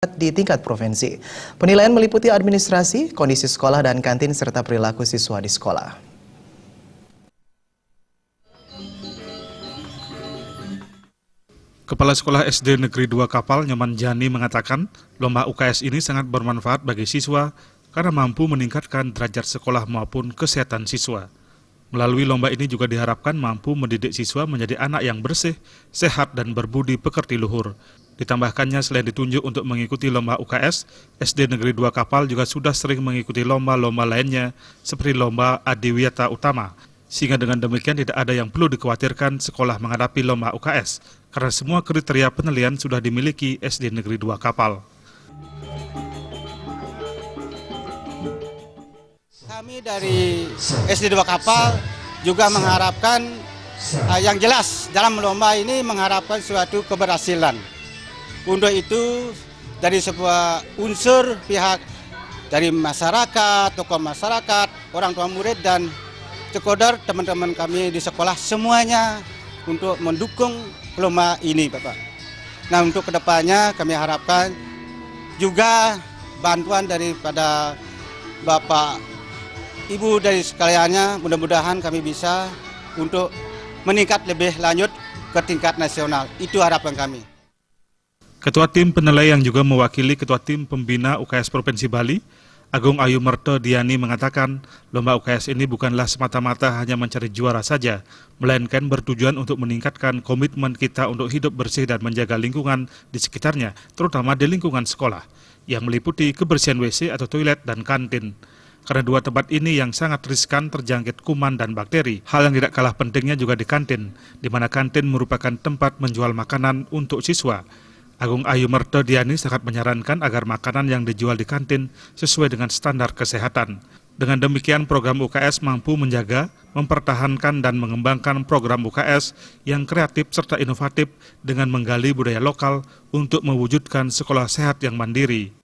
di tingkat provinsi. Penilaian meliputi administrasi, kondisi sekolah dan kantin serta perilaku siswa di sekolah. Kepala Sekolah SD Negeri 2 Kapal, Nyoman Jani, mengatakan lomba UKS ini sangat bermanfaat bagi siswa karena mampu meningkatkan derajat sekolah maupun kesehatan siswa. Melalui lomba ini juga diharapkan mampu mendidik siswa menjadi anak yang bersih, sehat, dan berbudi pekerti luhur. Ditambahkannya, selain ditunjuk untuk mengikuti lomba UKS, SD Negeri 2 Kapal juga sudah sering mengikuti lomba-lomba lainnya seperti lomba Adiwiyata Utama. Sehingga dengan demikian tidak ada yang perlu dikhawatirkan sekolah menghadapi lomba UKS, karena semua kriteria penilaian sudah dimiliki SD Negeri 2 Kapal. Kami dari SD 2 Kapal juga mengharapkan yang jelas dalam lomba ini mengharapkan suatu keberhasilan. Untuk itu dari sebuah unsur pihak dari masyarakat, tokoh masyarakat, orang tua murid dan cekodar teman-teman kami di sekolah semuanya untuk mendukung lomba ini, Bapak. Nah, untuk kedepannya kami harapkan juga bantuan daripada Bapak Ibu dari sekaliannya, mudah-mudahan kami bisa untuk meningkat lebih lanjut ke tingkat nasional. Itu harapan kami. Ketua Tim Penilai yang juga mewakili Ketua Tim Pembina UKS Provinsi Bali, Agung Ayumerto Diani, mengatakan lomba UKS ini bukanlah semata-mata hanya mencari juara saja, melainkan bertujuan untuk meningkatkan komitmen kita untuk hidup bersih dan menjaga lingkungan di sekitarnya, terutama di lingkungan sekolah, yang meliputi kebersihan WC atau toilet dan kantin. Karena dua tempat ini yang sangat riskan terjangkit kuman dan bakteri. Hal yang tidak kalah pentingnya juga di kantin, di mana kantin merupakan tempat menjual makanan untuk siswa. Agung Ayumerto Diani sangat menyarankan agar makanan yang dijual di kantin sesuai dengan standar kesehatan. Dengan demikian, program UKS mampu menjaga, mempertahankan, dan mengembangkan program UKS yang kreatif serta inovatif dengan menggali budaya lokal untuk mewujudkan sekolah sehat yang mandiri.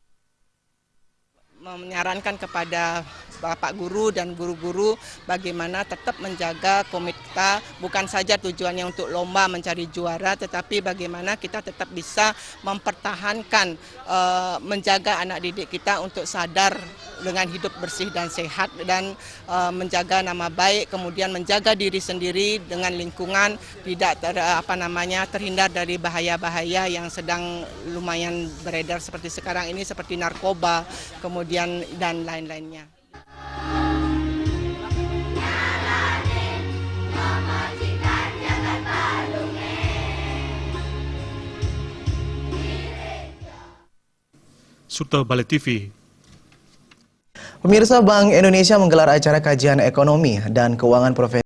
Menyarankan kepada Bapak Guru dan guru-guru bagaimana tetap menjaga komit kita, bukan saja tujuannya untuk lomba mencari juara, tetapi bagaimana kita tetap bisa mempertahankan, menjaga anak didik kita untuk sadar dengan hidup bersih dan sehat dan menjaga nama baik, kemudian menjaga diri sendiri dengan lingkungan, tidak terhindar dari bahaya-bahaya yang sedang lumayan beredar seperti sekarang ini, seperti narkoba, kemudian dan lain-lainnya. Suto Bali TV. Pemirsa, Bank Indonesia menggelar acara kajian ekonomi dan keuangan profesional